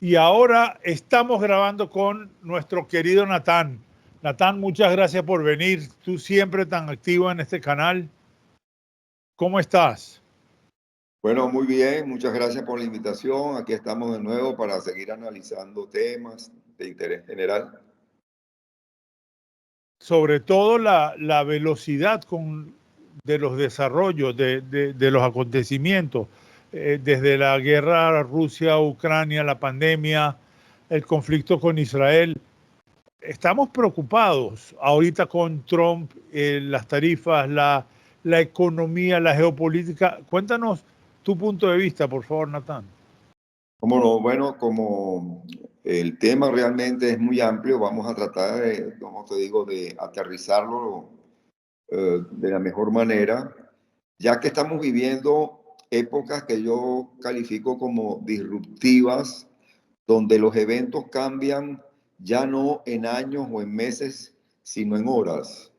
Y ahora estamos grabando con nuestro querido Natán. Natán, muchas gracias por venir. Tú siempre tan activo en este canal. ¿Cómo estás? Bueno, muy bien, muchas gracias por la invitación. Aquí estamos de nuevo para seguir analizando temas de interés general. Sobre todo la velocidad de los desarrollos, de los acontecimientos, desde la guerra Rusia-Ucrania, la pandemia, el conflicto con Israel. Estamos preocupados ahorita con Trump, las tarifas, la economía, la geopolítica. Cuéntanos tu punto de vista, por favor, Natán. Como no, bueno, como el tema realmente es muy amplio, vamos a tratar de, como te digo, de aterrizarlo de la mejor manera, ya que estamos viviendo épocas que yo califico como disruptivas, donde los eventos cambian ya no en años o en meses, sino en horas,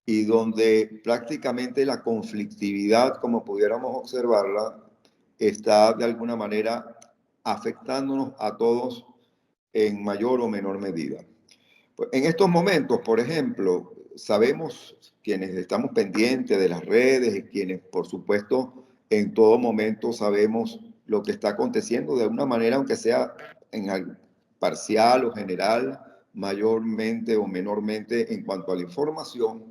y donde prácticamente la conflictividad, como pudiéramos observarla, está de alguna manera afectándonos a todos en mayor o menor medida. Pues en estos momentos, por ejemplo, sabemos quienes estamos pendientes de las redes y quienes, por supuesto, en todo momento sabemos lo que está aconteciendo de una manera, aunque sea parcial o general, mayormente o menormente en cuanto a la información,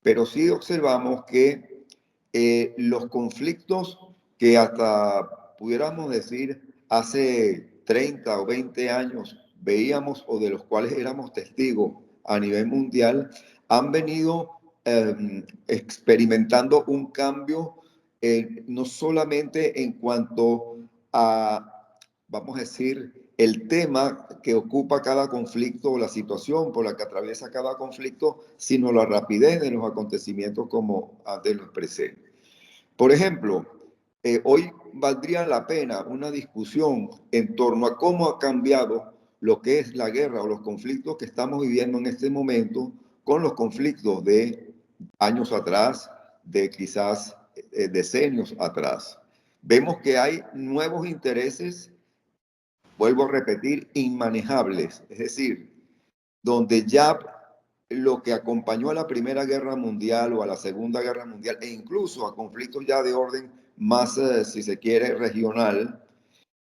pero sí observamos que los conflictos que hasta pudiéramos decir hace 30 o 20 años veíamos o de los cuales éramos testigos a nivel mundial, han venido experimentando un cambio no solamente en cuanto a, vamos a decir, el tema que ocupa cada conflicto o la situación por la que atraviesa cada conflicto, sino la rapidez de los acontecimientos como antes lo expresé. Por ejemplo, hoy valdría la pena una discusión en torno a cómo ha cambiado lo que es la guerra o los conflictos que estamos viviendo en este momento con los conflictos de años atrás, de quizás decenios atrás. Vemos que hay nuevos intereses, vuelvo a repetir, inmanejables, es decir, donde ya lo que acompañó a la Primera Guerra Mundial o a la Segunda Guerra Mundial e incluso a conflictos ya de orden más, si se quiere, regional,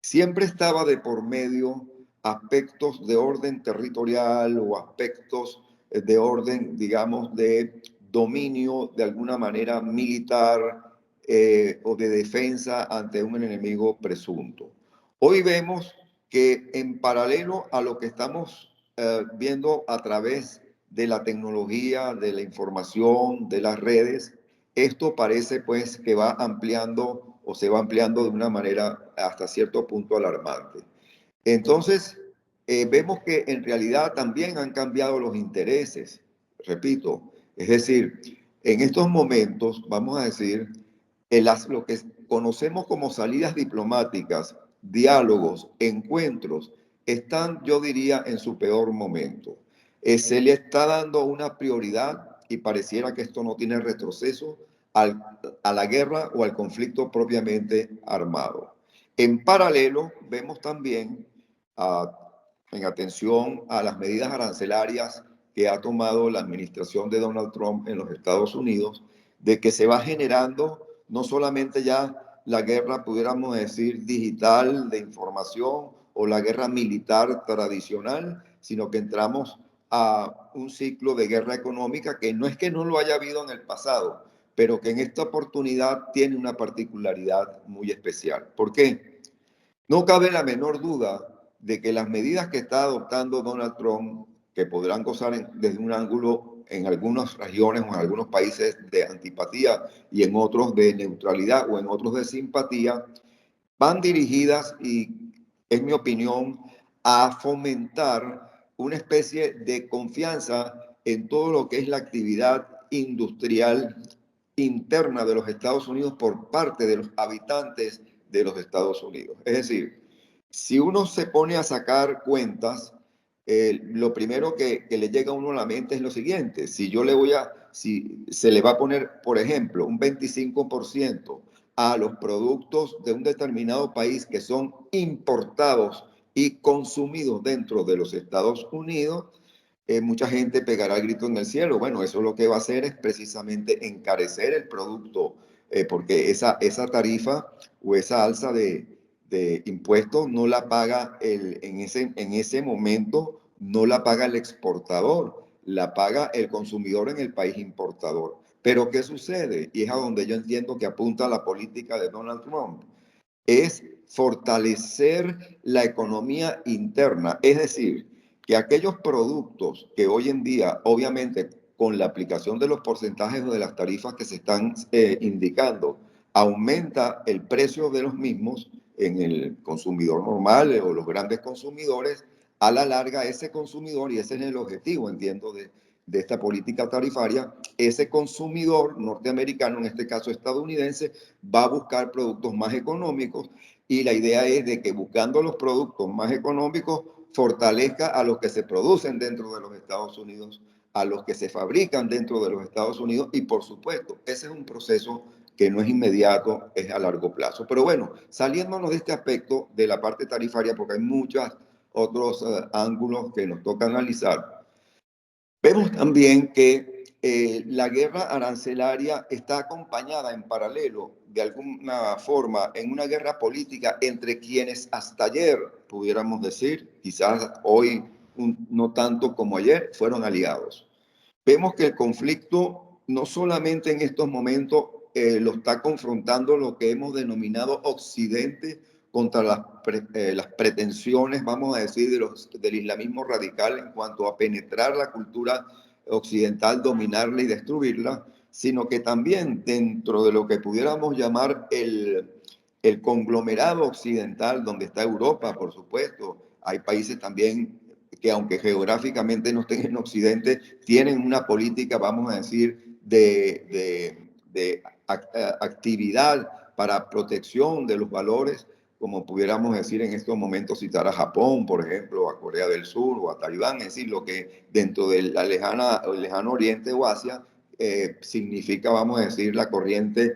siempre estaba de por medio aspectos de orden territorial o aspectos de orden, digamos, de dominio de alguna manera militar o de defensa ante un enemigo presunto. Hoy vemos que en paralelo a lo que estamos viendo a través de la tecnología, de la información, de las redes, esto parece pues que va ampliando o se va ampliando de una manera hasta cierto punto alarmante. Entonces, vemos que en realidad también han cambiado los intereses, repito, es decir, en estos momentos, vamos a decir, lo que conocemos como salidas diplomáticas, diálogos, encuentros, están, yo diría, en su peor momento. Se le está dando una prioridad y pareciera que esto no tiene retroceso a la guerra o al conflicto propiamente armado. En paralelo, vemos también, uh, en atención a las medidas arancelarias que ha tomado la administración de Donald Trump en los Estados Unidos, de que se va generando no solamente ya la guerra, pudiéramos decir, digital de información o la guerra militar tradicional, sino que entramos a un ciclo de guerra económica que no es que no lo haya habido en el pasado, pero que en esta oportunidad tiene una particularidad muy especial. ¿Por qué? No cabe la menor duda de que las medidas que está adoptando Donald Trump, que podrán gozar desde un ángulo en algunas regiones o en algunos países de antipatía y en otros de neutralidad o en otros de simpatía, van dirigidas, y en mi opinión, a fomentar una especie de confianza en todo lo que es la actividad industrial interna de los Estados Unidos por parte de los habitantes de los Estados Unidos. Es decir, si uno se pone a sacar cuentas, lo primero que le llega a uno a la mente es lo siguiente: si se le va a poner, por ejemplo, un 25% a los productos de un determinado país que son importados y consumidos dentro de los Estados Unidos, mucha gente pegará el grito en el cielo. Bueno, eso lo que va a hacer es precisamente encarecer el producto, porque esa tarifa o esa alza de impuestos no la paga en ese momento, no la paga el exportador, la paga el consumidor en el país importador. Pero ¿qué sucede? Y es a donde yo entiendo que apunta la política de Donald Trump. Es fortalecer la economía interna, es decir, que aquellos productos que hoy en día, obviamente, con la aplicación de los porcentajes o de las tarifas que se están indicando, aumenta el precio de los mismos en el consumidor normal o los grandes consumidores, a la larga ese consumidor, y ese es el objetivo, entiendo, de esta política tarifaria, ese consumidor norteamericano, en este caso estadounidense, va a buscar productos más económicos, y la idea es de que buscando los productos más económicos fortalezca a los que se producen dentro de los Estados Unidos, a los que se fabrican dentro de los Estados Unidos, y por supuesto, ese es un proceso que no es inmediato, es a largo plazo. Pero bueno, saliéndonos de este aspecto de la parte tarifaria, porque hay muchos otros ángulos que nos toca analizar, vemos también que la guerra arancelaria está acompañada en paralelo, de alguna forma, en una guerra política entre quienes hasta ayer, pudiéramos decir, quizás hoy no tanto como ayer, fueron aliados. Vemos que el conflicto no solamente en estos momentos lo está confrontando lo que hemos denominado Occidente contra las pretensiones, vamos a decir, del islamismo radical en cuanto a penetrar la cultura occidental, dominarla y destruirla, sino que también dentro de lo que pudiéramos llamar el conglomerado occidental, donde está Europa, por supuesto, hay países también que aunque geográficamente no estén en Occidente, tienen una política, vamos a decir, de actividad para protección de los valores, como pudiéramos decir en estos momentos, citar a Japón, por ejemplo, a Corea del Sur o a Taiwán, es decir, lo que dentro del lejano Oriente o Asia significa, vamos a decir, la corriente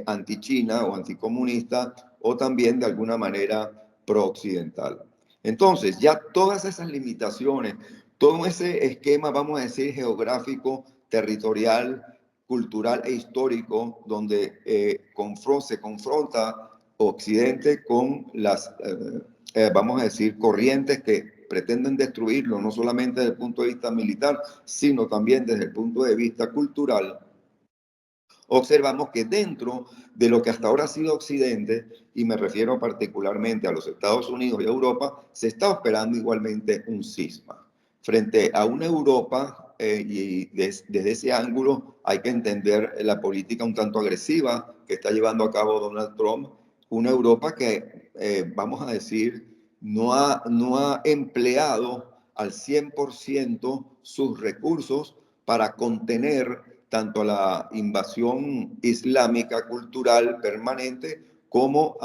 anti-China o anticomunista, o también de alguna manera pro-occidental. Entonces, ya todas esas limitaciones, todo ese esquema, vamos a decir, geográfico, territorial, cultural e histórico, donde se confronta Occidente con las, vamos a decir, corrientes que pretenden destruirlo, no solamente desde el punto de vista militar, sino también desde el punto de vista cultural. Observamos que dentro de lo que hasta ahora ha sido Occidente, y me refiero particularmente a los Estados Unidos y a Europa, se está operando igualmente un cisma. Frente a una Europa, y desde ese ángulo hay que entender la política un tanto agresiva que está llevando a cabo Donald Trump, una Europa que, vamos a decir, no ha empleado al 100% sus recursos para contener tanto la invasión islámica cultural permanente como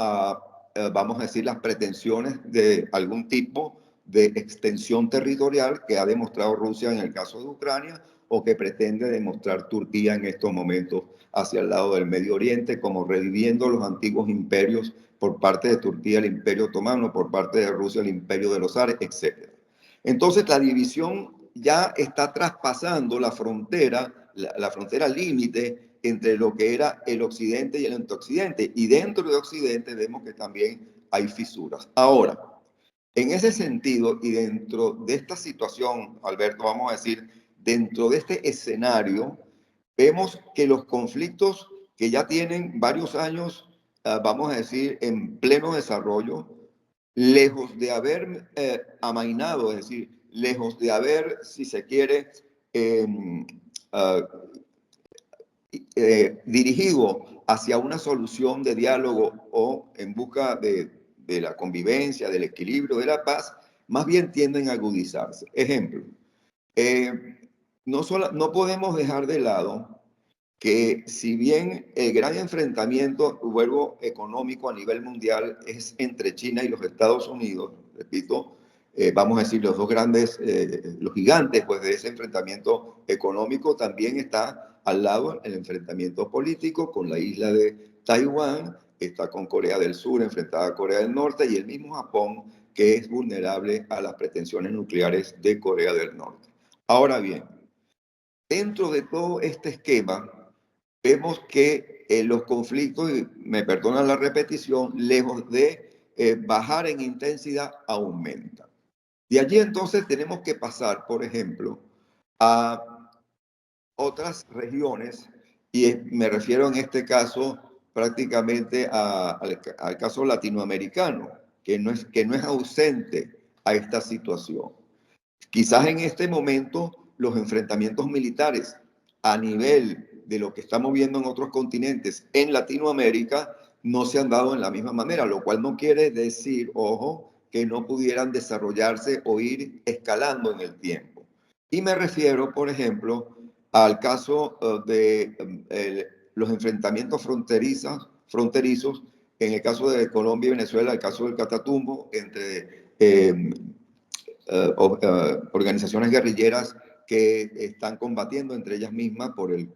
vamos a decir, las pretensiones de algún tipo de extensión territorial que ha demostrado Rusia en el caso de Ucrania, o que pretende demostrar Turquía en estos momentos hacia el lado del Medio Oriente, como reviviendo los antiguos imperios, por parte de Turquía el Imperio Otomano, por parte de Rusia el Imperio de los Ares, etc. Entonces la división ya está traspasando la frontera límite entre lo que era el occidente y el antoccidente. Y dentro de occidente vemos que también hay fisuras. Ahora, en ese sentido y dentro de esta situación, Alberto, vamos a decir, dentro de este escenario, vemos que los conflictos que ya tienen varios años, vamos a decir, en pleno desarrollo, lejos de haber amainado, es decir, lejos de haber, si se quiere, eh, uh, dirigido hacia una solución de diálogo o en busca de la convivencia, del equilibrio, de la paz, más bien tienden a agudizarse. Ejemplo, no podemos dejar de lado que si bien el gran enfrentamiento, vuelvo, económico a nivel mundial es entre China y los Estados Unidos, repito, vamos a decir, los dos grandes, los gigantes pues, de ese enfrentamiento económico, también está al lado el enfrentamiento político con la isla de Taiwán, está con Corea del Sur enfrentada a Corea del Norte, y el mismo Japón que es vulnerable a las pretensiones nucleares de Corea del Norte. Ahora bien, dentro de todo este esquema, vemos que los conflictos, y me perdonan la repetición, lejos de bajar en intensidad, aumentan. De allí entonces tenemos que pasar, por ejemplo, a otras regiones, y me refiero en este caso prácticamente al caso latinoamericano, que no es ausente a esta situación. Quizás en este momento los enfrentamientos militares a nivel de lo que estamos viendo en otros continentes en Latinoamérica no se han dado en la misma manera, lo cual no quiere decir, ojo, que no pudieran desarrollarse o ir escalando en el tiempo. Y me refiero, por ejemplo, al caso de los enfrentamientos fronterizos, en el caso de Colombia y Venezuela, el caso del Catatumbo, entre organizaciones guerrilleras que están combatiendo entre ellas mismas por el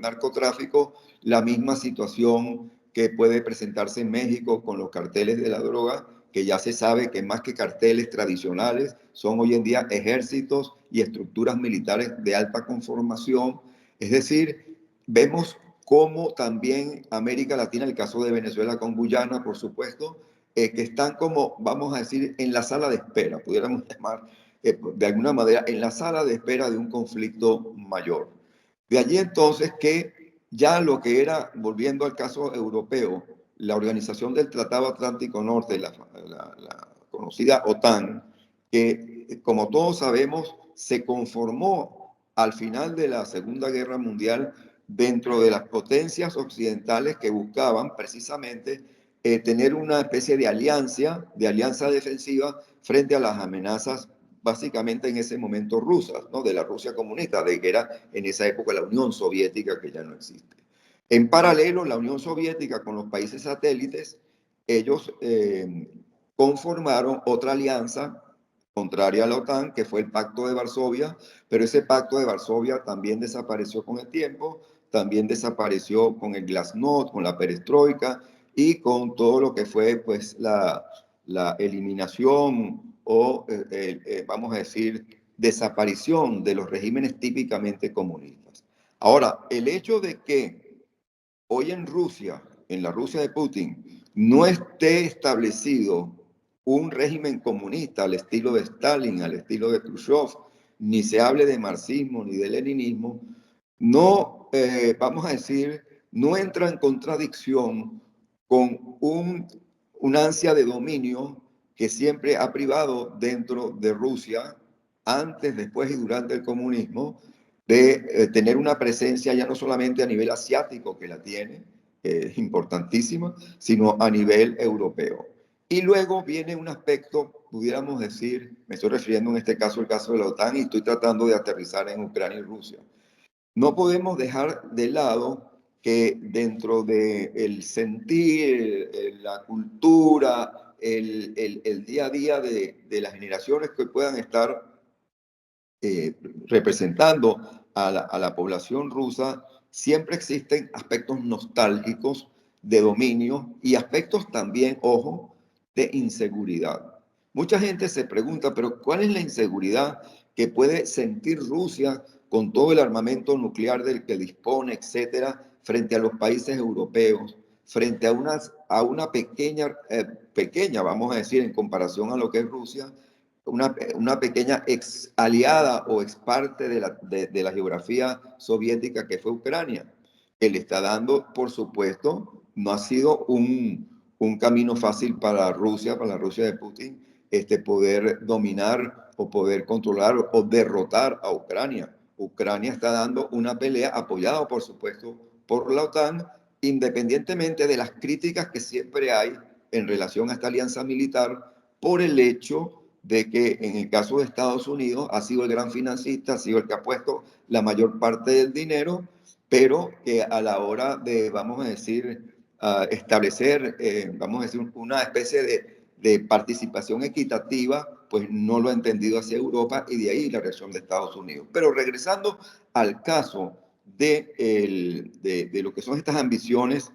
narcotráfico, la misma situación que puede presentarse en México con los carteles de la droga, que ya se sabe que más que carteles tradicionales, son hoy en día ejércitos y estructuras militares de alta conformación. Es decir, vemos cómo también América Latina, el caso de Venezuela con Guyana, por supuesto, que están como, vamos a decir, en la sala de espera, pudiéramos llamar de alguna manera, en la sala de espera de un conflicto mayor. De allí entonces que ya lo que era, volviendo al caso europeo, la Organización del Tratado Atlántico Norte, la conocida OTAN, que como todos sabemos se conformó al final de la Segunda Guerra Mundial dentro de las potencias occidentales que buscaban precisamente tener una especie de alianza defensiva frente a las amenazas básicamente en ese momento rusas, ¿no? De la Rusia comunista, de que era en esa época la Unión Soviética, que ya no existe. En paralelo, la Unión Soviética con los países satélites, ellos conformaron otra alianza contraria a la OTAN, que fue el Pacto de Varsovia, pero ese Pacto de Varsovia también desapareció con el tiempo, también desapareció con el Glasnost, con la perestroika y con todo lo que fue pues la eliminación o, vamos a decir, desaparición de los regímenes típicamente comunistas. Ahora, el hecho de que hoy en Rusia, en la Rusia de Putin, no esté establecido un régimen comunista al estilo de Stalin, al estilo de Khrushchev, ni se hable de marxismo ni de leninismo, no, vamos a decir, no entra en contradicción con una ansia de dominio que siempre ha privado dentro de Rusia, antes, después y durante el comunismo, de tener una presencia ya no solamente a nivel asiático, que la tiene, es importantísima, sino a nivel europeo. Y luego viene un aspecto, pudiéramos decir, me estoy refiriendo en este caso al caso de la OTAN y estoy tratando de aterrizar en Ucrania y Rusia. No podemos dejar de lado que dentro del sentir, la cultura, el día a día de las generaciones que puedan estar representando a la población rusa, siempre existen aspectos nostálgicos de dominio y aspectos también, ojo, de inseguridad. Mucha gente se pregunta, pero ¿cuál es la inseguridad que puede sentir Rusia con todo el armamento nuclear del que dispone, etcétera, frente a los países europeos, frente a una pequeña, vamos a decir, en comparación a lo que es Rusia, una pequeña ex aliada o ex parte de la geografía soviética que fue Ucrania, que le está dando, por supuesto, no ha sido un camino fácil para Rusia, para la Rusia de Putin, poder dominar o poder controlar o derrotar a Ucrania. Ucrania está dando una pelea apoyada, por supuesto, por la OTAN, independientemente de las críticas que siempre hay en relación a esta alianza militar por el hecho de que en el caso de Estados Unidos ha sido el gran financista, ha sido el que ha puesto la mayor parte del dinero, pero que a la hora de, vamos a decir, establecer, vamos a decir, una especie de participación equitativa, pues no lo ha entendido hacia Europa y de ahí la reacción de Estados Unidos. Pero regresando al caso de lo que son estas ambiciones,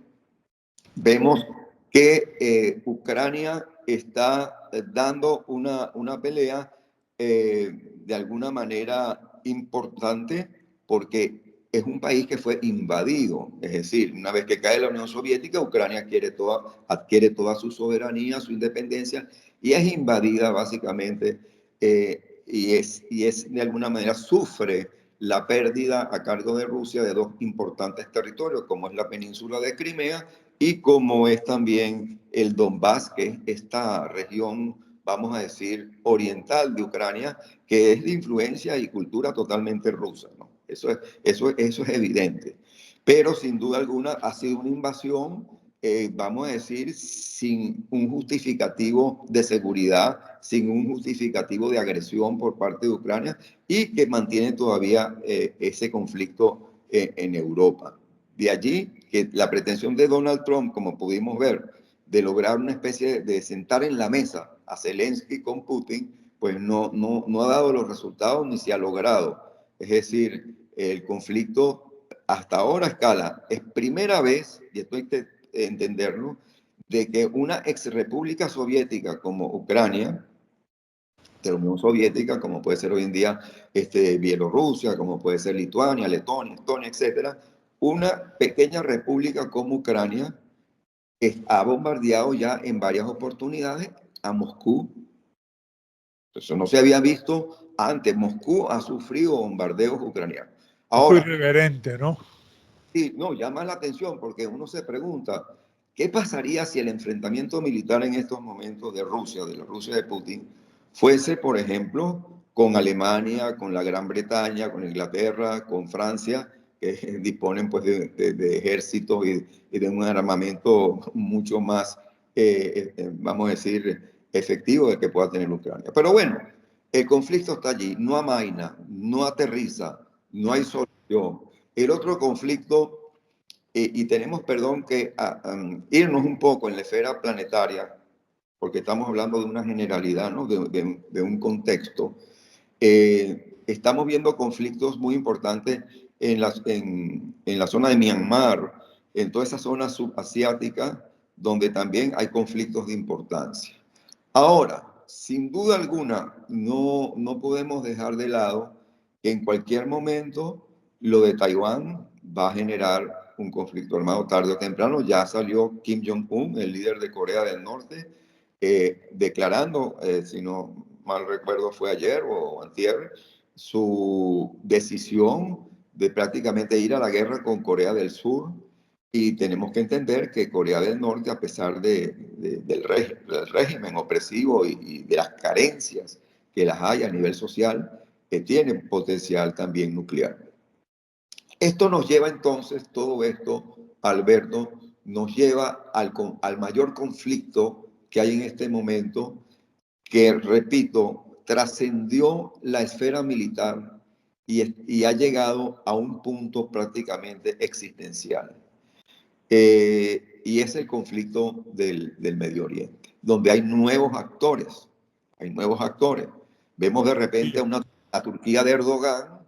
vemos que Ucrania está dando una pelea de alguna manera importante porque es un país que fue invadido. Es decir, una vez que cae la Unión Soviética, Ucrania adquiere toda su soberanía, su independencia y es invadida básicamente y es de alguna manera sufre la pérdida a cargo de Rusia de dos importantes territorios, como es la península de Crimea y como es también el Donbass, que es esta región, vamos a decir, oriental de Ucrania, que es de influencia y cultura totalmente rusa, ¿no? Eso es evidente. Pero sin duda alguna ha sido una invasión, vamos a decir, sin un justificativo de seguridad, sin un justificativo de agresión por parte de Ucrania y que mantiene todavía ese conflicto en Europa. De allí que la pretensión de Donald Trump, como pudimos ver, de lograr una especie de sentar en la mesa a Zelensky con Putin, pues no ha dado los resultados ni se ha logrado. Es decir, el conflicto hasta ahora escala. Es primera vez, y esto hay que entenderlo, de que una exrepública soviética como Ucrania, de la Unión Soviética, como puede ser hoy en día Bielorrusia, como puede ser Lituania, Letonia, Estonia, etcétera, una pequeña república como Ucrania ha bombardeado ya en varias oportunidades a Moscú. Eso no se había visto antes. Moscú ha sufrido bombardeos ucranianos. Un poco Ahora, irreverente, ¿no? sí, no, llama la atención porque uno se pregunta, ¿qué pasaría si el enfrentamiento militar en estos momentos de Rusia, de la Rusia de Putin, fuese, por ejemplo, con Alemania, con la Gran Bretaña, con Inglaterra, con Francia, que disponen pues de ejércitos y de un armamento mucho más, vamos a decir, efectivo del que pueda tener Ucrania? Pero bueno, el conflicto está allí, no amaina, no aterriza, no hay solución. El otro conflicto, y tenemos, perdón, que irnos un poco en la esfera planetaria, porque estamos hablando de una generalidad, ¿no? de un contexto. Estamos viendo conflictos muy importantes en la zona de Myanmar, en toda esa zona subasiática, donde también hay conflictos de importancia. Ahora, sin duda alguna, no podemos dejar de lado que en cualquier momento lo de Taiwán va a generar un conflicto armado tarde o temprano. Ya salió Kim Jong-un, el líder de Corea del Norte, declarando, si no mal recuerdo fue ayer o antier, su decisión de prácticamente ir a la guerra con Corea del Sur. Y tenemos que entender que Corea del Norte, a pesar del régimen opresivo y de las carencias que las hay a nivel social, que tiene potencial también nuclear. Esto nos lleva entonces, todo esto, Alberto, nos lleva al mayor conflicto que hay en este momento, que, repito, trascendió la esfera militar y ha llegado a un punto prácticamente existencial. Y es el conflicto del Medio Oriente, donde hay nuevos actores. Hay nuevos actores. Vemos de repente a Turquía de Erdogan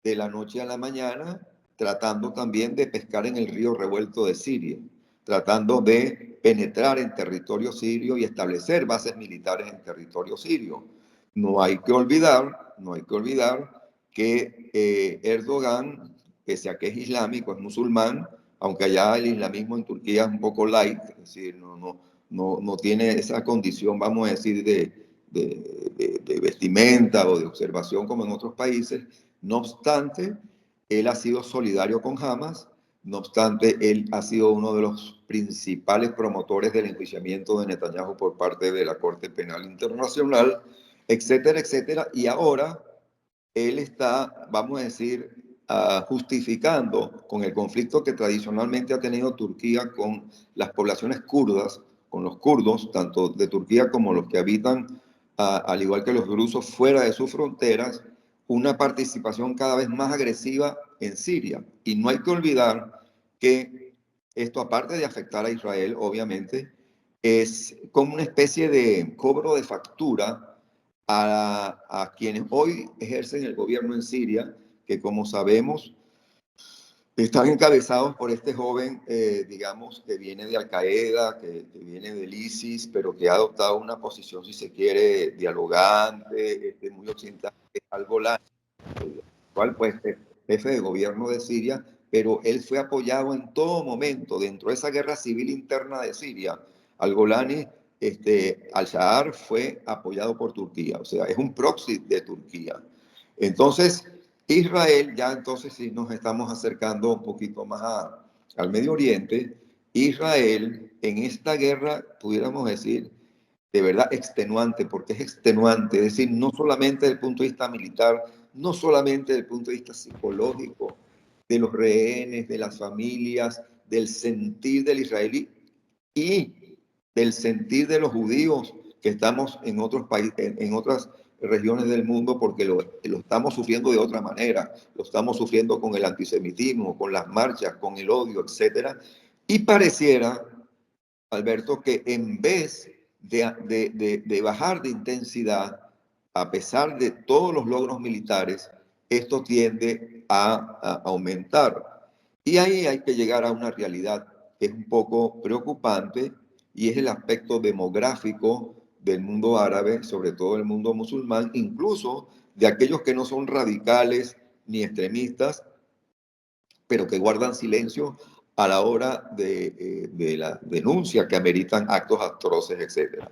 de la noche a la mañana tratando también de pescar en el río revuelto de Siria, tratando de penetrar en territorio sirio y establecer bases militares en territorio sirio. No hay que olvidar que Erdogan, pese a que es islámico, es musulmán, aunque allá el islamismo en Turquía es un poco light, es decir, no tiene esa condición, vamos a decir, de vestimenta o de observación como en otros países. No obstante, él ha sido solidario con Hamas, no obstante, él ha sido uno de los principales promotores del enjuiciamiento de Netanyahu por parte de la Corte Penal Internacional, etcétera, etcétera, y ahora él está, vamos a decir, justificando con el conflicto que tradicionalmente ha tenido Turquía con las poblaciones kurdas, con los kurdos, tanto de Turquía como los que habitan, al igual que los drusos, fuera de sus fronteras, una participación cada vez más agresiva en Siria. Y no hay que olvidar que esto, aparte de afectar a Israel, obviamente, es como una especie de cobro de factura a quienes hoy ejercen el gobierno en Siria, que como sabemos Están encabezados por este joven, digamos, que viene de Al-Qaeda, que viene del ISIS, pero que ha adoptado una posición, si se quiere, dialogante, muy occidental, Al-Golani, cual pues jefe de gobierno de Siria, pero él fue apoyado en todo momento dentro de esa guerra civil interna de Siria. Al-Golani, Al-Shahar fue apoyado por Turquía, o sea, es un proxy de Turquía. Entonces, Israel, ya entonces si nos estamos acercando un poquito más al Medio Oriente, Israel en esta guerra, pudiéramos decir, de verdad extenuante, porque es extenuante, es decir, no solamente desde el punto de vista militar, no solamente desde el punto de vista psicológico, de los rehenes, de las familias, del sentir del israelí y del sentir de los judíos que estamos en otros países, en otras regiones del mundo, porque lo estamos sufriendo de otra manera, lo estamos sufriendo con el antisemitismo, con las marchas, con el odio, etcétera. Y pareciera, Alberto, que en vez de bajar de intensidad, a pesar de todos los logros militares, esto tiende a aumentar. Y ahí hay que llegar a una realidad que es un poco preocupante y es el aspecto demográfico del mundo árabe, sobre todo el mundo musulmán, incluso de aquellos que no son radicales ni extremistas, pero que guardan silencio a la hora de la denuncia que ameritan actos atroces, etc.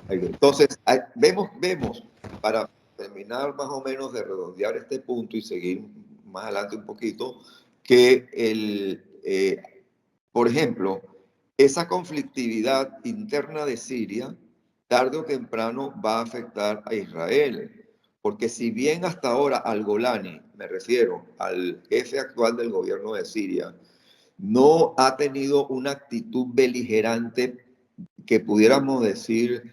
Entonces, vemos, para terminar más o menos de redondear este punto y seguir más adelante un poquito, que por ejemplo, esa conflictividad interna de Siria, tarde o temprano va a afectar a Israel. Porque si bien hasta ahora al-Golani, me refiero al jefe actual del gobierno de Siria, no ha tenido una actitud beligerante que pudiéramos decir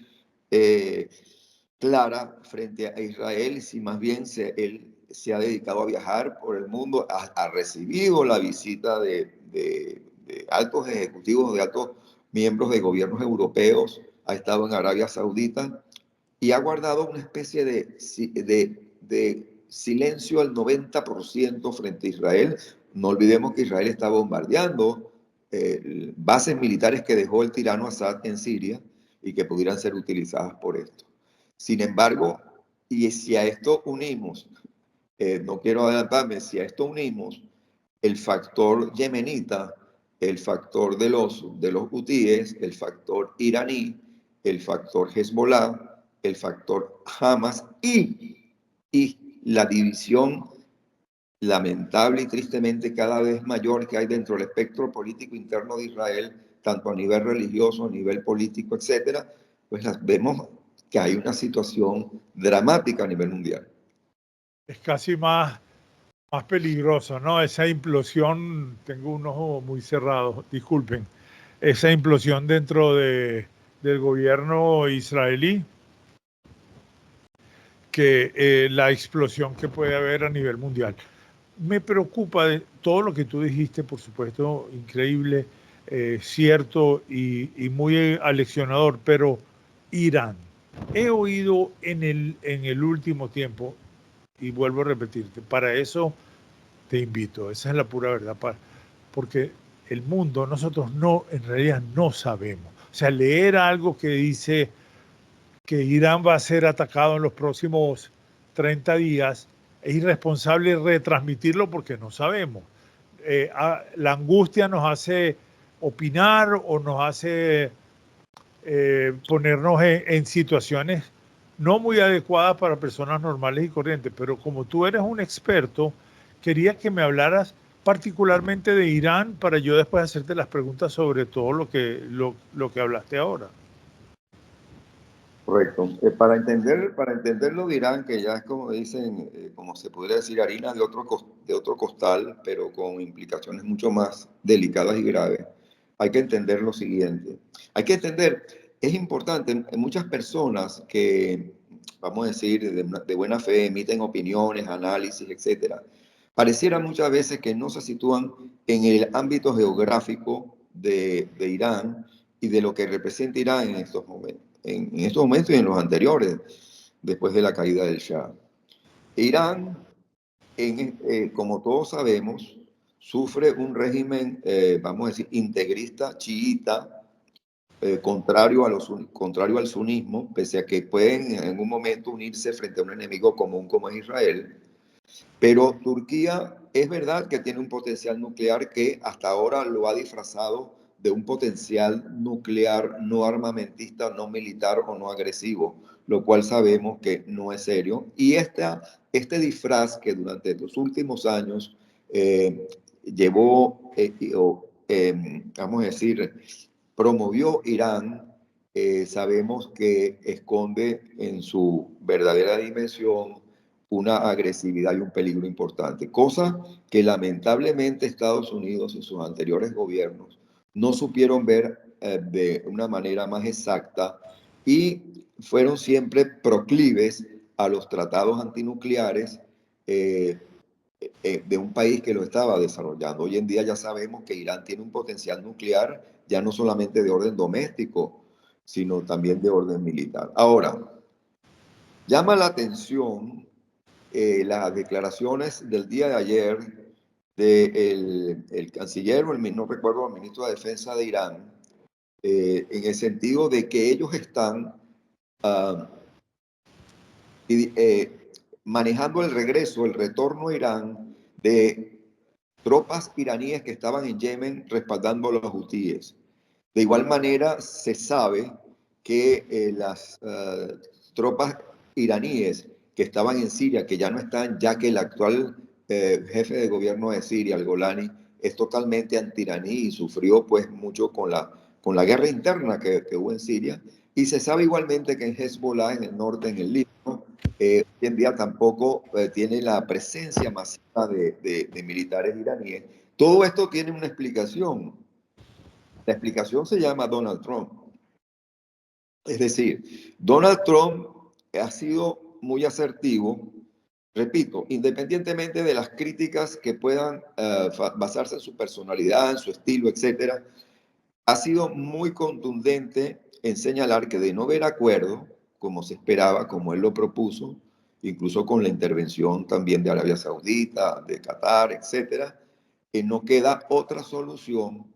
clara frente a Israel, si más bien él se ha dedicado a viajar por el mundo, ha recibido la visita de altos ejecutivos, de altos miembros de gobiernos europeos, ha estado en Arabia Saudita y ha guardado una especie de silencio al 90% frente a Israel. No olvidemos que Israel está bombardeando bases militares que dejó el tirano Assad en Siria y que pudieran ser utilizadas por esto. Sin embargo, y si a esto unimos, no quiero adelantarme, si a esto unimos el factor yemenita, el factor de los hutíes, el factor iraní, el factor Hezbollah, el factor Hamas y la división lamentable y tristemente cada vez mayor que hay dentro del espectro político interno de Israel, tanto a nivel religioso, a nivel político, etcétera, pues vemos que hay una situación dramática a nivel mundial. Es casi más peligroso, ¿no? Esa implosión, tengo un ojo muy cerrado, disculpen, esa implosión dentro del gobierno israelí, que la explosión que puede haber a nivel mundial. Me preocupa de todo lo que tú dijiste, por supuesto, increíble, cierto y muy aleccionador, pero Irán. He oído en el último tiempo, y vuelvo a repetirte, para eso te invito, esa es la pura verdad, porque el mundo, nosotros no, en realidad no sabemos. O sea, leer algo que dice que Irán va a ser atacado en los próximos 30 días, es irresponsable retransmitirlo porque no sabemos. La angustia nos hace opinar o nos hace ponernos en situaciones no muy adecuadas para personas normales y corrientes, pero como tú eres un experto, quería que me hablaras particularmente de Irán para yo después hacerte las preguntas sobre todo lo que hablaste ahora. Correcto. Para entenderlo dirán que ya es como dicen, como se podría decir, harina de otro costal, pero con implicaciones mucho más delicadas y graves. Hay que entender lo siguiente. Hay que entender, es importante, muchas personas que, vamos a decir, de buena fe, emiten opiniones, análisis, etcétera, pareciera muchas veces que no se sitúan en el ámbito geográfico de Irán y de lo que representa Irán en estos momentos. En estos momentos y en los anteriores, después de la caída del Shah. Irán, como todos sabemos, sufre un régimen, vamos a decir, integrista, chiita, contrario al sunismo, pese a que pueden en un momento unirse frente a un enemigo común como es Israel. Pero Turquía es verdad que tiene un potencial nuclear que hasta ahora lo ha disfrazado de un potencial nuclear no armamentista, no militar o no agresivo, lo cual sabemos que no es serio. Y este disfraz que durante los últimos años llevó, vamos a decir, promovió Irán, sabemos que esconde en su verdadera dimensión una agresividad y un peligro importante, cosa que lamentablemente Estados Unidos y sus anteriores gobiernos no supieron ver de una manera más exacta y fueron siempre proclives a los tratados antinucleares de un país que lo estaba desarrollando. Hoy en día ya sabemos que Irán tiene un potencial nuclear ya no solamente de orden doméstico, sino también de orden militar. Ahora, llama la atención las declaraciones del día de ayer del el canciller, o no recuerdo, el ministro de Defensa de Irán, en el sentido de que ellos están uh, manejando el regreso, el retorno a Irán de tropas iraníes que estaban en Yemen respaldando a los hutíes. De igual manera, se sabe que las tropas iraníes que estaban en Siria, que ya no están, ya que el actual jefe de gobierno de Siria, el Golani, es totalmente antiraní y sufrió pues mucho con la guerra interna que hubo en Siria. Y se sabe igualmente que en Hezbollah, en el norte, en el Líbano, hoy en día tampoco tiene la presencia masiva de militares iraníes. Todo esto tiene una explicación. La explicación se llama Donald Trump. Es decir, Donald Trump ha sido muy asertivo, repito, independientemente de las críticas que puedan basarse en su personalidad, en su estilo, etcétera, ha sido muy contundente en señalar que de no haber acuerdo, como se esperaba, como él lo propuso, incluso con la intervención también de Arabia Saudita, de Qatar, etcétera, que no queda otra solución,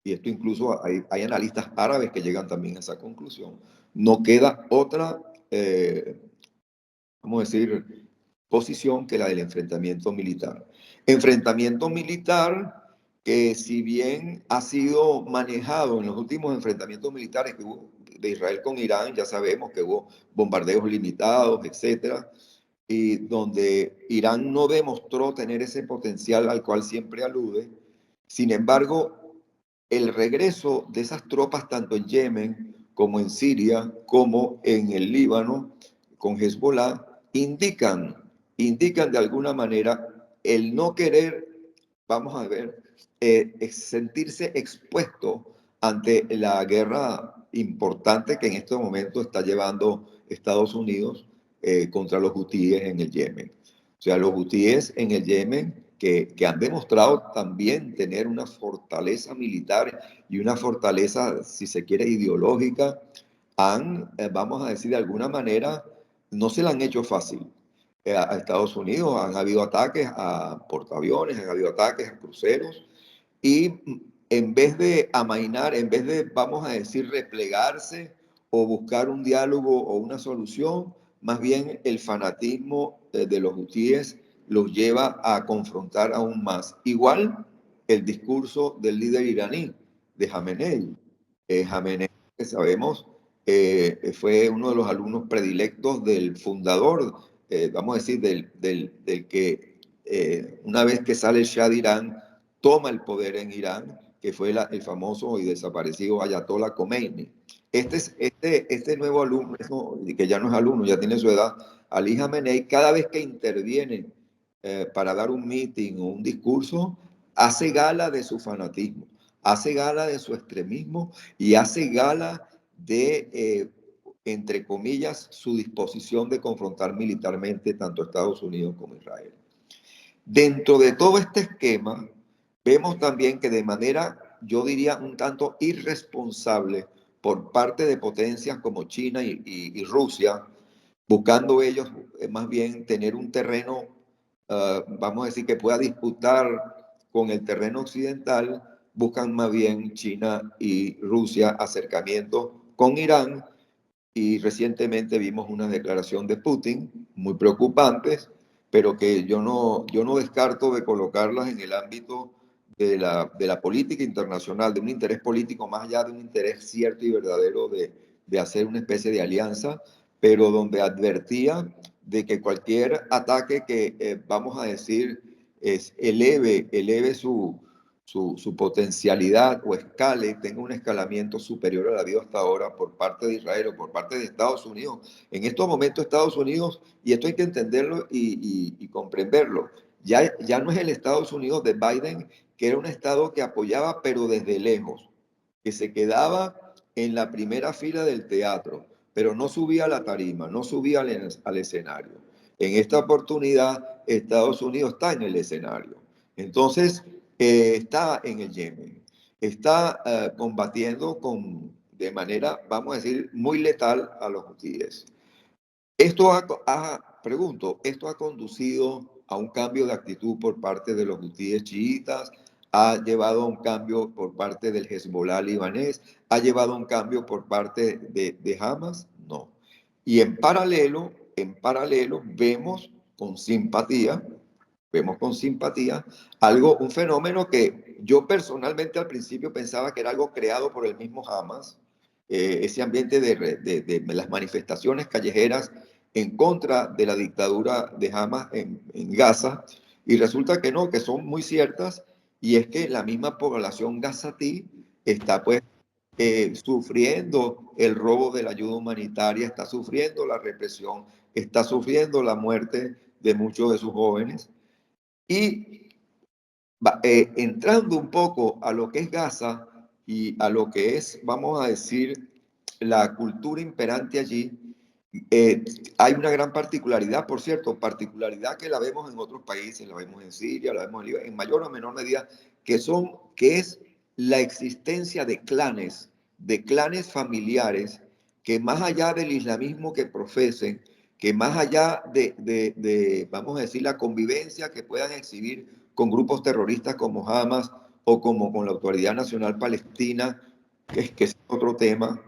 y esto incluso hay analistas árabes que llegan también a esa conclusión, no queda otra, vamos a decir, posición que la del enfrentamiento militar. Enfrentamiento militar que si bien ha sido manejado en los últimos enfrentamientos militares que hubo de Israel con Irán, ya sabemos que hubo bombardeos limitados, etcétera, y donde Irán no demostró tener ese potencial al cual siempre alude. Sin embargo, el regreso de esas tropas tanto en Yemen como en Siria, como en el Líbano, con Hezbollah, indican de alguna manera el no querer, vamos a ver, sentirse expuesto ante la guerra importante que en este momento está llevando Estados Unidos contra los hutíes en el Yemen. O sea, los hutíes en el Yemen que han demostrado también tener una fortaleza militar y una fortaleza, si se quiere, ideológica, vamos a decir de alguna manera, no se la han hecho fácil a Estados Unidos. Han habido ataques a portaaviones, han habido ataques a cruceros, y en vez de amainar, en vez de, vamos a decir, replegarse o buscar un diálogo o una solución, más bien el fanatismo de los hutíes los lleva a confrontar aún más. Igual el discurso del líder iraní, de Jamenei. Jamenei, que sabemos, fue uno de los alumnos predilectos del fundador, vamos a decir, del que una vez que sale el Shah de Irán, toma el poder en Irán, que fue el famoso y desaparecido Ayatollah Khomeini. Este nuevo alumno, que ya no es alumno, ya tiene su edad, Ali Khamenei, cada vez que interviene para dar un meeting o un discurso, hace gala de su fanatismo, hace gala de su extremismo y hace gala de, entre comillas, su disposición de confrontar militarmente tanto Estados Unidos como Israel. Dentro de todo este esquema, vemos también que de manera, yo diría, un tanto irresponsable por parte de potencias como China y Rusia, buscando ellos más bien tener un terreno, vamos a decir, que pueda disputar con el terreno occidental, buscan más bien China y Rusia acercamientos con Irán, y recientemente vimos una declaración de Putin muy preocupantes, pero que yo no descarto de colocarlas en el ámbito de la política internacional, de un interés político más allá de un interés cierto y verdadero de hacer una especie de alianza, pero donde advertía de que cualquier ataque que, vamos a decir, eleve su potencialidad o escale, tenga un escalamiento superior a la vida hasta ahora por parte de Israel o por parte de Estados Unidos. En estos momentos Estados Unidos, y esto hay que entenderlo y comprenderlo, ya no es el Estados Unidos de Biden, que era un estado que apoyaba pero desde lejos, que se quedaba en la primera fila del teatro, pero no subía a la tarima, no subía al escenario. En esta oportunidad, Estados Unidos está en el escenario. Entonces, está en el Yemen, está combatiendo de manera, vamos a decir, muy letal a los hutíes. Pregunto, ¿esto ha conducido a un cambio de actitud por parte de los hutíes chiitas? ¿Ha llevado a un cambio por parte del Hezbollah libanés? ¿Ha llevado a un cambio por parte de Hamas? No. Y en paralelo vemos con simpatía un fenómeno que yo personalmente al principio pensaba que era algo creado por el mismo Hamas, ese ambiente de las manifestaciones callejeras en contra de la dictadura de Hamas en Gaza, y resulta que no, que son muy ciertas, y es que la misma población gazatí está pues sufriendo el robo de la ayuda humanitaria, está sufriendo la represión, está sufriendo la muerte de muchos de sus jóvenes. Y entrando un poco a lo que es Gaza y a lo que es, vamos a decir, la cultura imperante allí, hay una gran particularidad, por cierto, particularidad que la vemos en otros países, la vemos en Siria, la vemos en mayor o menor medida, que es la existencia de clanes familiares que más allá del islamismo que profesen, que más allá vamos a decir, la convivencia que puedan exhibir con grupos terroristas como Hamas o como con la Autoridad Nacional Palestina, que es otro tema,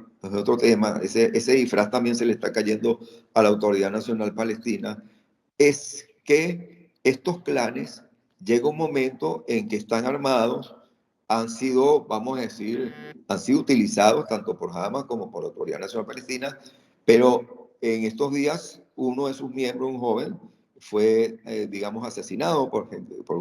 ese disfraz también se le está cayendo a la Autoridad Nacional Palestina, es que estos clanes llega un momento en que están armados, han sido, vamos a decir, han sido utilizados tanto por Hamas como por la Autoridad Nacional Palestina, pero en estos días uno de sus miembros, un joven, fue, digamos, asesinado por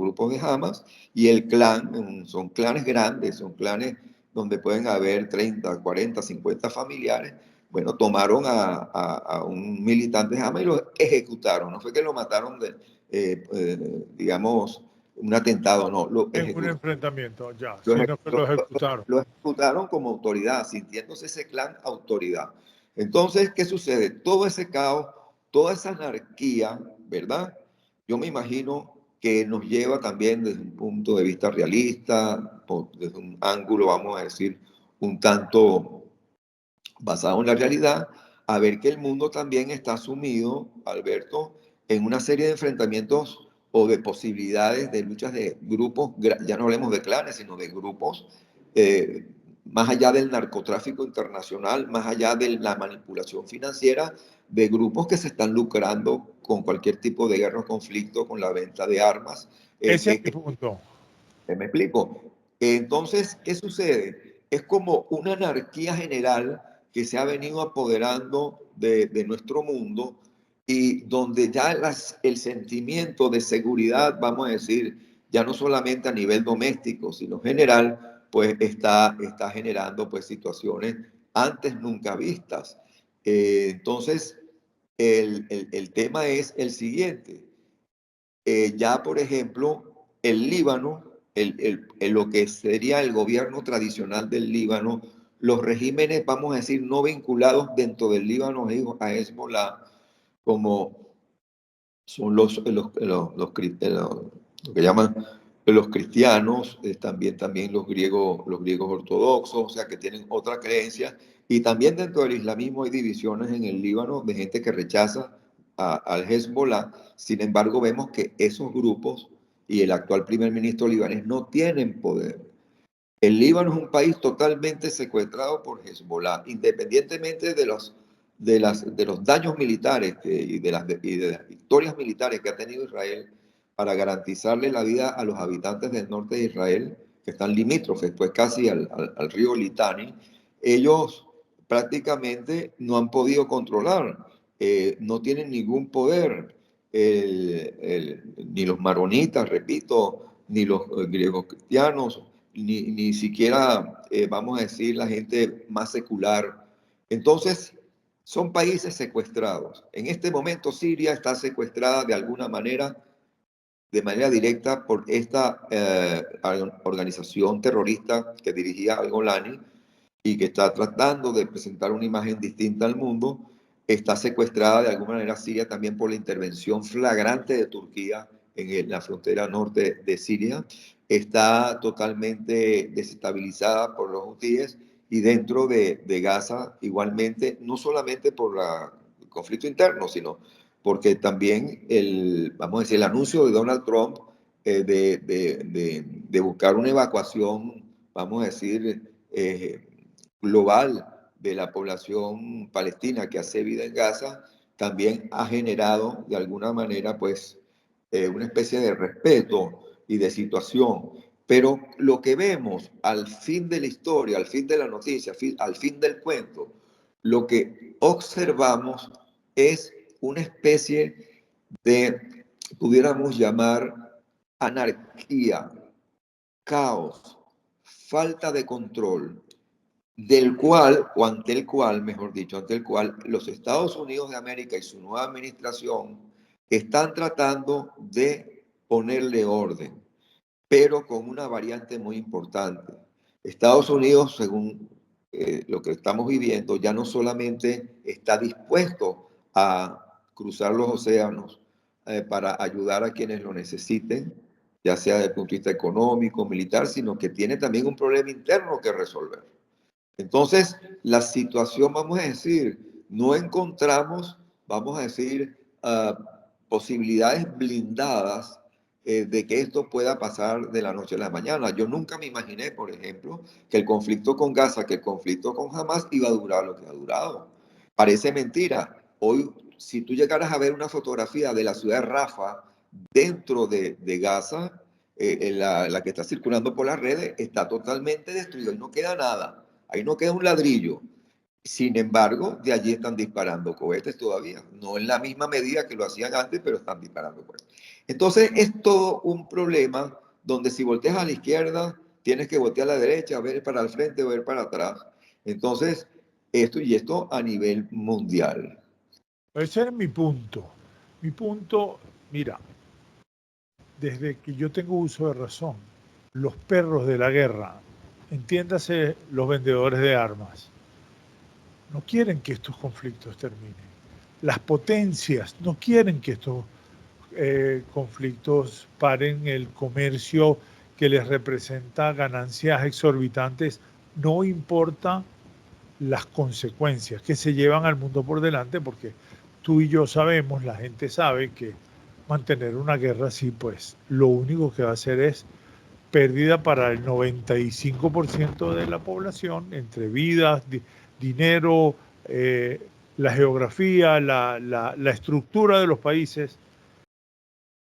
grupos de Hamas, y el clan, son clanes grandes, son clanes donde pueden haber 30, 40, 50 familiares. Bueno, tomaron a un militante de Hamas y lo ejecutaron. No fue que lo mataron digamos, un atentado, no. En un enfrentamiento, ya, Lo, sino que lo ejecutaron. lo ejecutaron como autoridad, sintiéndose ese clan autoridad. Entonces, ¿qué sucede? Todo ese caos, toda esa anarquía, ¿verdad? Yo me imagino que nos lleva también desde un punto de vista realista, desde un ángulo, vamos a decir, un tanto basado en la realidad, a ver que el mundo también está sumido, Alberto, en una serie de enfrentamientos o de posibilidades de luchas de grupos, ya no hablemos de clanes, sino de grupos, eh, más allá del narcotráfico internacional, más allá de la manipulación financiera, de grupos que se están lucrando con cualquier tipo de guerra o conflicto, con la venta de armas. Ese es mi punto. ¿Me explico? Entonces, ¿qué sucede? Es como una anarquía general que se ha venido apoderando de nuestro mundo, y donde ya el sentimiento de seguridad, vamos a decir, ya no solamente a nivel doméstico, sino general, pues está generando pues situaciones antes nunca vistas. Entonces, el tema es el siguiente. Ya, por ejemplo, el Líbano, lo que sería el gobierno tradicional del Líbano, los regímenes, vamos a decir, no vinculados dentro del Líbano a Hezbollah, como son lo que llaman los cristianos, también los griegos ortodoxos, o sea, que tienen otra creencia, y también dentro del islamismo hay divisiones en el Líbano de gente que rechaza al Hezbollah. Sin embargo, vemos que esos grupos y el actual primer ministro libanés no tienen poder. El Líbano es un país totalmente secuestrado por Hezbollah, independientemente de los daños militares y de las victorias militares que ha tenido Israel para garantizarle la vida a los habitantes del norte de Israel, que están limítrofes, pues casi al río Litani. Ellos prácticamente no han podido controlar, no tienen ningún poder, ni los maronitas, repito, ni los griegos cristianos, ni siquiera, vamos a decir, la gente más secular. Entonces, son países secuestrados. En este momento Siria está secuestrada de manera directa por esta organización terrorista que dirigía al-Golani y que está tratando de presentar una imagen distinta al mundo. Está secuestrada de alguna manera Siria también por la intervención flagrante de Turquía en la frontera norte de Siria. Está totalmente desestabilizada por los hutíes y dentro de Gaza igualmente, no solamente por el conflicto interno, sino porque también vamos a decir, el anuncio de Donald Trump de buscar una evacuación, vamos a decir, global de la población palestina que hace vida en Gaza, también ha generado de alguna manera pues una especie de respeto y de situación. Pero lo que vemos al fin de la historia, al fin de la noticia, al fin del cuento, lo que observamos es una especie de, pudiéramos llamar, anarquía, caos, falta de control, del cual, o ante el cual, mejor dicho, ante el cual los Estados Unidos de América y su nueva administración están tratando de ponerle orden, pero con una variante muy importante. Estados Unidos, según lo que estamos viviendo, ya no solamente está dispuesto a cruzar los océanos para ayudar a quienes lo necesiten, ya sea desde el punto de vista económico, militar, sino que tiene también un problema interno que resolver. Entonces, la situación, vamos a decir, no encontramos, vamos a decir, posibilidades blindadas de que esto pueda pasar de la noche a la mañana. Yo nunca me imaginé, por ejemplo, que el conflicto con Gaza, que el conflicto con Hamas iba a durar lo que ha durado. Parece mentira. Hoy, si tú llegaras a ver una fotografía de la ciudad de Rafah dentro de Gaza, la que está circulando por las redes, está totalmente destruida y no queda nada. Ahí no queda un ladrillo. Sin embargo, de allí están disparando cohetes todavía. No en la misma medida que lo hacían antes, pero están disparando cohetes. Entonces, es todo un problema donde si volteas a la izquierda, tienes que voltear a la derecha, ver para el frente, ver para atrás. Entonces, esto a nivel mundial. Ese es mi punto. Mi punto, mira, desde que yo tengo uso de razón, los perros de la guerra, entiéndase los vendedores de armas, no quieren que estos conflictos terminen. Las potencias no quieren que estos conflictos paren el comercio que les representa ganancias exorbitantes, no importa las consecuencias que se llevan al mundo por delante, porque tú y yo sabemos, la gente sabe que mantener una guerra así, pues lo único que va a hacer es pérdida para el 95% de la población, entre vidas, dinero, la geografía, la estructura de los países.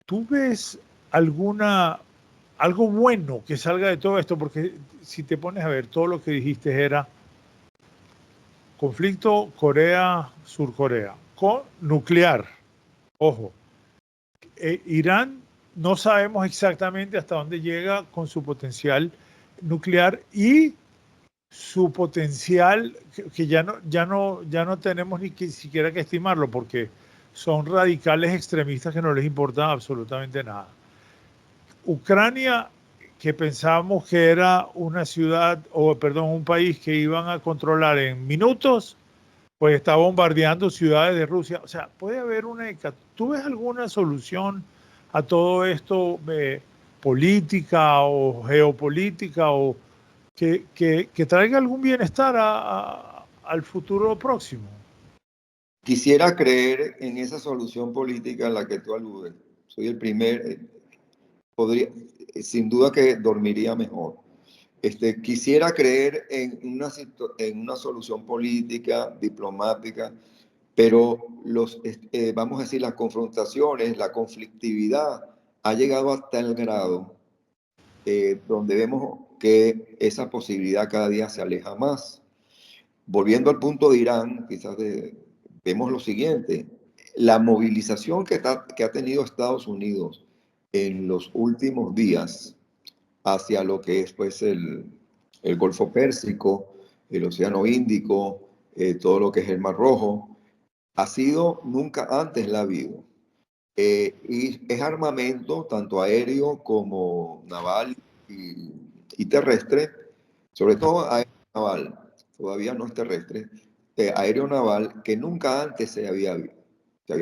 ¿Tú ves algo bueno que salga de todo esto? Porque si te pones a ver, todo lo que dijiste era conflicto Corea-Sur-Corea, con nuclear. Ojo, Irán no sabemos exactamente hasta dónde llega con su potencial nuclear y su potencial que ya no tenemos ni siquiera que estimarlo porque son radicales extremistas que no les importa absolutamente nada. Ucrania, que pensábamos que era una ciudad, o perdón, un país que iban a controlar en minutos, pues está bombardeando ciudades de Rusia. O sea, puede haber ¿Tú ves alguna solución a todo esto política o geopolítica o que traiga algún bienestar al futuro próximo? Quisiera creer en esa solución política a la que tú aludes. Soy el primer, podría, sin duda que dormiría mejor. Quisiera creer en una solución política, diplomática, pero vamos a decir, las confrontaciones, la conflictividad ha llegado hasta el grado donde vemos que esa posibilidad cada día se aleja más. Volviendo al punto de Irán, quizás vemos lo siguiente: la movilización que ha tenido Estados Unidos en los últimos días hacia lo que es pues, el Golfo Pérsico, el Océano Índico, todo lo que es el Mar Rojo, ha sido nunca antes la ha habido. Y es armamento tanto aéreo como naval y terrestre, sobre todo aéreo naval, todavía no es terrestre, aéreo naval que nunca antes se había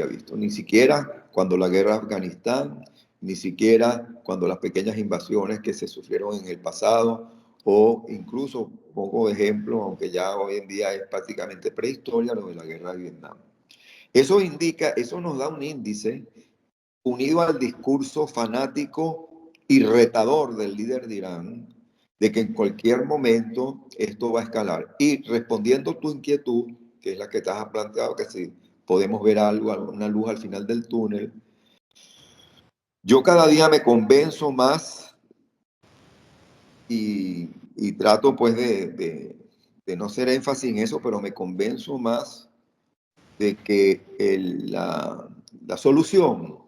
visto, ni siquiera cuando la guerra de Afganistán, ni siquiera cuando las pequeñas invasiones que se sufrieron en el pasado, o incluso, pongo de ejemplo, aunque ya hoy en día es prácticamente prehistoria, lo de la guerra de Vietnam. Eso nos da un índice unido al discurso fanático y retador del líder de Irán, de que en cualquier momento esto va a escalar. Y respondiendo a tu inquietud, que es la que te has planteado, que si podemos ver algo, alguna luz al final del túnel, yo cada día me convenzo más y trato pues de no hacer énfasis en eso, pero me convenzo más de que la solución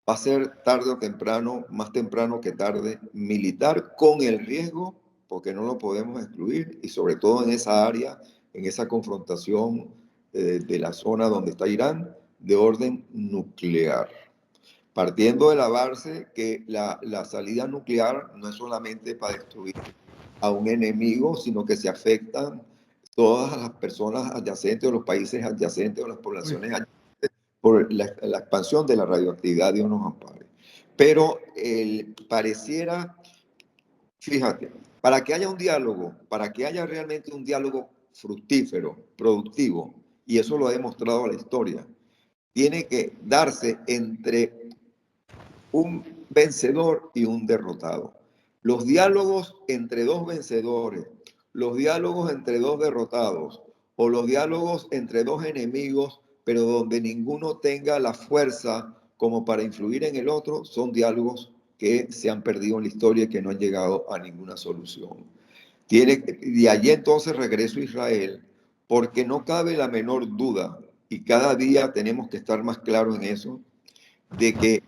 va a ser tarde o temprano, más temprano que tarde, militar, con el riesgo, porque no lo podemos excluir, y sobre todo en esa área, en esa confrontación de la zona donde está Irán, de orden nuclear. Partiendo de la base que la salida nuclear no es solamente para destruir a un enemigo, sino que se afectan todas las personas adyacentes o los países adyacentes o las poblaciones adyacentes por la expansión de la radioactividad. Dios nos ampare. Pero pareciera, fíjate, para que haya un diálogo, para que haya realmente un diálogo fructífero, productivo, y eso lo ha demostrado la historia, tiene que darse entre un vencedor y un derrotado. Los diálogos entre dos vencedores, los diálogos entre dos derrotados o los diálogos entre dos enemigos, pero donde ninguno tenga la fuerza como para influir en el otro, son diálogos que se han perdido en la historia y que no han llegado a ninguna solución. De allí entonces regreso a Israel, porque no cabe la menor duda, y cada día tenemos que estar más claros en eso, de que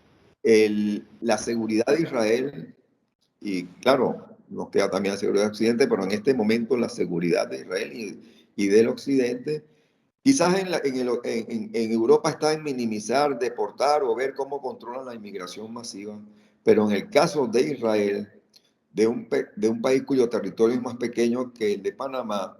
la seguridad de Israel, y claro, nos queda también la seguridad de Occidente, pero en este momento la seguridad de Israel y del Occidente, quizás en Europa está en minimizar, deportar o ver cómo controlan la inmigración masiva, pero en el caso de Israel, de un país cuyo territorio es más pequeño que el de Panamá,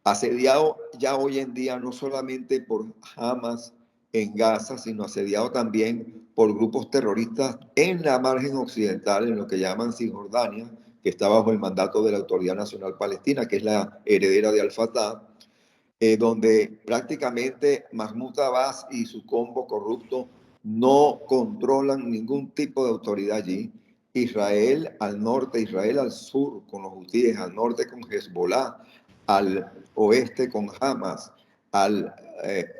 asediado ya hoy en día no solamente por Hamas en Gaza, sino asediado también por grupos terroristas en la margen occidental, en lo que llaman Cisjordania, que está bajo el mandato de la Autoridad Nacional Palestina, que es la heredera de Al-Fatah, donde prácticamente Mahmoud Abbas y su combo corrupto no controlan ningún tipo de autoridad allí. Israel al norte, Israel al sur con los hutíes, al norte con Hezbollah, al oeste con Hamas, al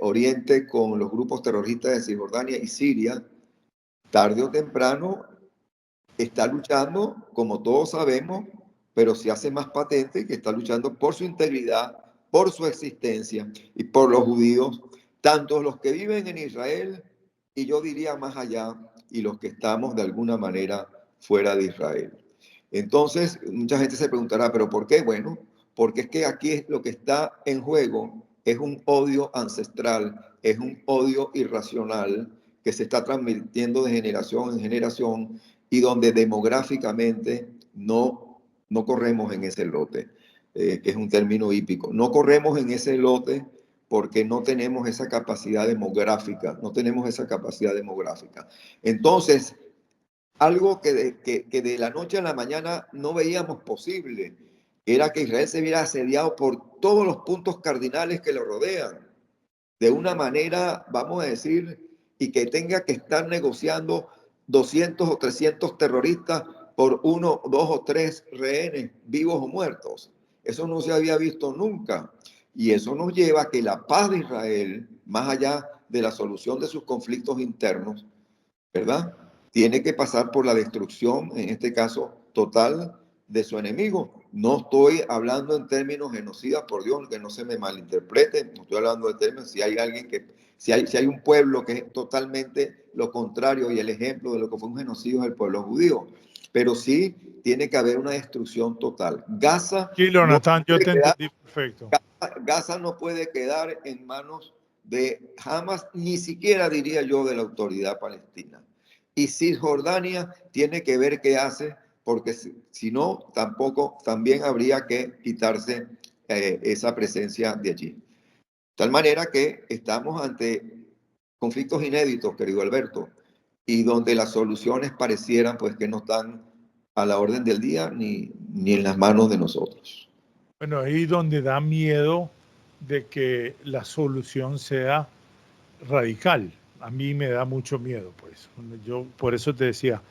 oriente con los grupos terroristas de Cisjordania y Siria, tarde o temprano está luchando, como todos sabemos, pero se hace más patente que está luchando por su integridad, por su existencia y por los judíos, tanto los que viven en Israel y yo diría más allá, y los que estamos de alguna manera fuera de Israel. Entonces, mucha gente se preguntará, ¿pero por qué? Bueno, porque es que aquí lo que está en juego es un odio ancestral, es un odio irracional que se está transmitiendo de generación en generación y donde demográficamente no corremos en ese lote, que es un término hípico. No corremos en ese lote porque no tenemos esa capacidad demográfica, no tenemos esa capacidad demográfica. Entonces, algo que de la noche a la mañana no veíamos posible, era que Israel se viera asediado por todos los puntos cardinales que lo rodean, de una manera, vamos a decir, y que tenga que estar negociando 200 o 300 terroristas por 1, 2 o 3 rehenes vivos o muertos. Eso no se había visto nunca. Y eso nos lleva a que la paz de Israel, más allá de la solución de sus conflictos internos, ¿verdad? Tiene que pasar por la destrucción, en este caso, total de su enemigo. No estoy hablando en términos genocidas, por Dios, que no se me malinterprete. No estoy hablando de términos, si hay alguien que, si hay un pueblo que es totalmente lo contrario y el ejemplo de lo que fue un genocidio es el pueblo judío. Pero sí tiene que haber una destrucción total. Gaza no Natán, yo te entendí perfecto. Gaza no puede quedar en manos de Hamas, ni siquiera diría yo de la autoridad palestina. Y Cisjordania tiene que ver qué hace, porque si no, tampoco, también habría que quitarse esa presencia de allí. De tal manera que estamos ante conflictos inéditos, querido Alberto, y donde las soluciones parecieran pues que no están a la orden del día ni en las manos de nosotros. Bueno, ahí donde da miedo de que la solución sea radical. A mí me da mucho miedo, pues. Yo por eso te decía,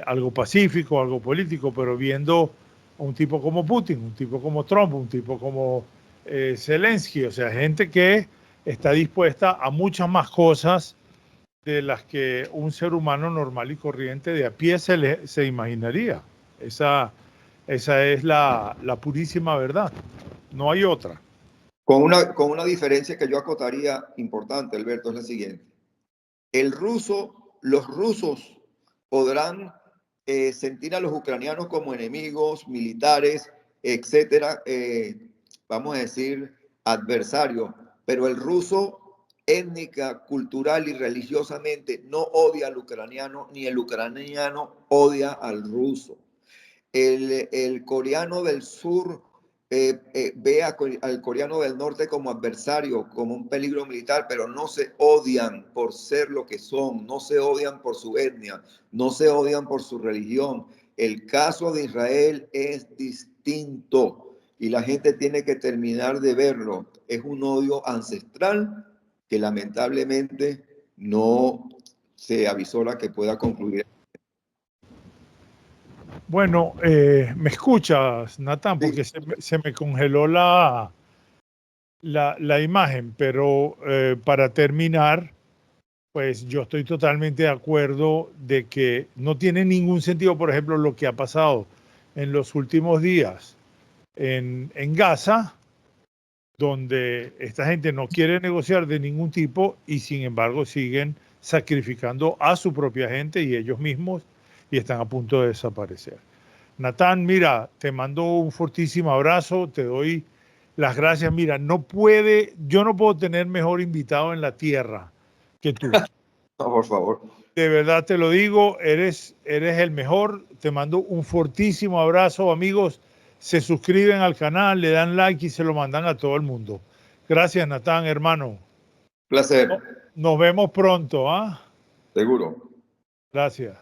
algo pacífico, algo político, pero viendo a un tipo como Putin, un tipo como Trump, un tipo como Zelensky, o sea, gente que está dispuesta a muchas más cosas de las que un ser humano normal y corriente de a pie se imaginaría. Esa es la purísima verdad. No hay otra. Con una diferencia que yo acotaría importante, Alberto, es la siguiente. Los rusos podrán sentir a los ucranianos como enemigos militares, etcétera, vamos a decir, adversarios, pero el ruso étnica, cultural y religiosamente no odia al ucraniano, ni el ucraniano odia al ruso. El coreano del sur ve al coreano del norte como adversario, como un peligro militar, pero no se odian por ser lo que son, no se odian por su etnia, no se odian por su religión. El caso de Israel es distinto y la gente tiene que terminar de verlo. Es un odio ancestral que lamentablemente no se avisora que pueda concluir. Bueno, ¿me escuchas, Natán? Porque se me congeló la imagen, pero para terminar, pues yo estoy totalmente de acuerdo de que no tiene ningún sentido, por ejemplo, lo que ha pasado en los últimos días en Gaza, donde esta gente no quiere negociar de ningún tipo y sin embargo siguen sacrificando a su propia gente y ellos mismos y están a punto de desaparecer. Natán, mira, te mando un fortísimo abrazo, te doy las gracias. Mira, yo no puedo tener mejor invitado en la tierra que tú. No, por favor. De verdad te lo digo, eres el mejor. Te mando un fortísimo abrazo, amigos. Se suscriben al canal, le dan like y se lo mandan a todo el mundo. Gracias, Natán, hermano. Placer. Nos vemos pronto, ¿ah? Seguro. Gracias.